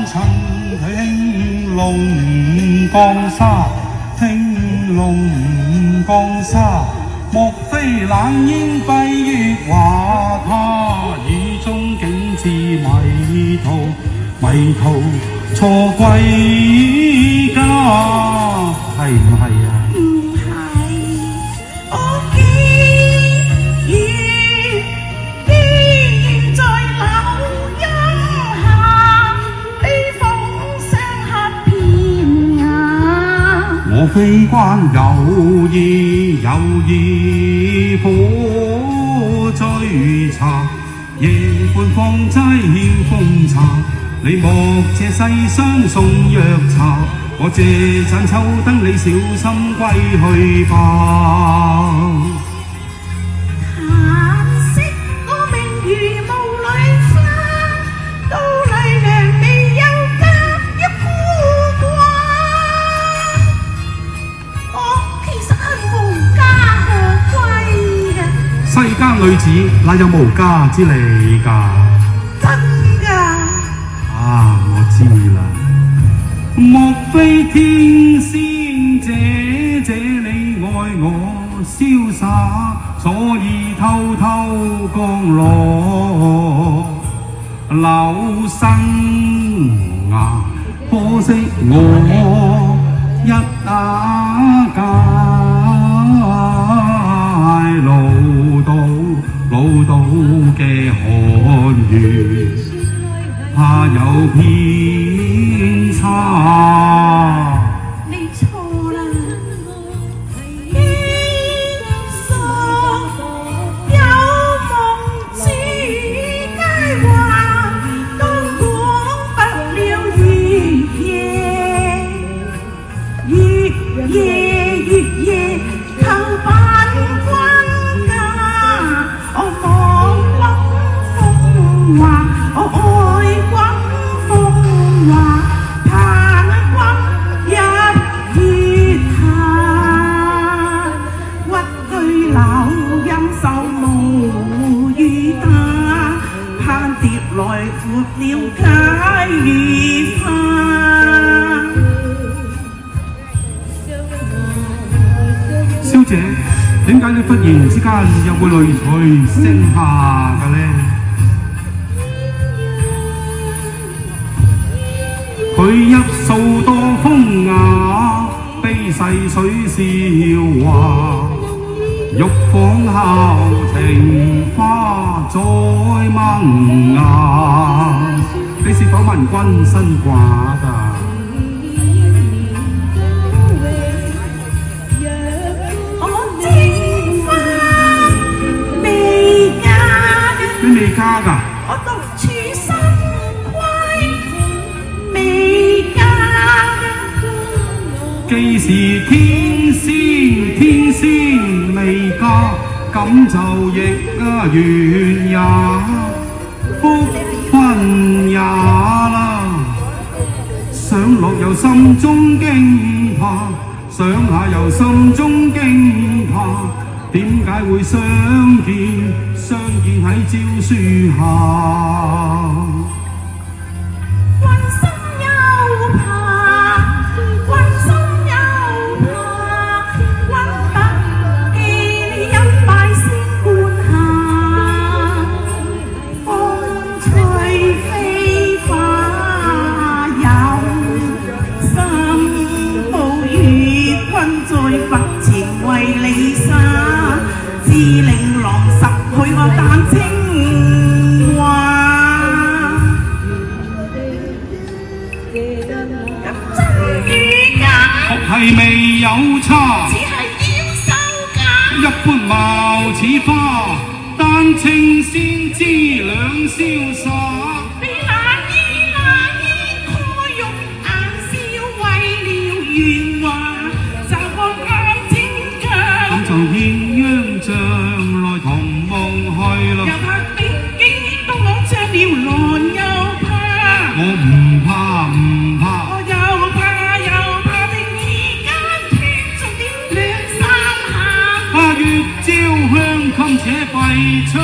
襯佢興隆江沙，興隆江沙。莫非冷煙蔽月華，他雨中竟似迷途，迷途錯歸家，係唔係啊？唔係，我記憶依在柳蔭下，悲風聲黑遍呀。我非關有意，有意火追查，夜半放齋獻風茶。你莫借世相送藥茶，我借盞秋燈，你小心歸去吧。嘆息我命如霧裏花，到麗娘未有家，一孤寡。我其實係無家可歸嘅。世間女子哪有無家之理㗎？真㗎。啊，我知啦。莫非天仙姐姐你愛我瀟灑，所以偷偷降落柳生芽。可惜我一打界，老道嘅寒雨，怕有偏差。你錯啦，天上有夢似佳話，都講不了月夜，月夜月夜求伴君家。我望君風華，我愛君風華，盼君日月下，屈居柳蔭受無雨打，盼蝶來闊了解月花。小姐，點解你忽然之間又會淚垂聲下嘅呢？佢一訴多風雅，悲逝水笑話。玉舫後情花再萌芽。你是否問君身寡㗎？你未嫁㗎？我獨處新歸未嫁。既是天仙，天仙未嫁，咁就亦緣也，福分也啦。想落又心中驚怕，想下又心中驚怕。點解會相見？相見喺朝書下。君心又怕，君心又怕，君不記因拜仙冠下。風吹飛花有心抱月君在佛前為你灑。自令郎十許我淡情話，真與假確係未有差，只係點收價。一般貌似花，但情先知兩瀟灑。你那衣可用硬笑為了圓滑，就看眼睛腳。咁就鴛鴦像來同夢去啦。又怕邊境都攞着了來又怕，我唔怕唔怕，我又怕定而間天中點兩三下。月照香襟且閉窗。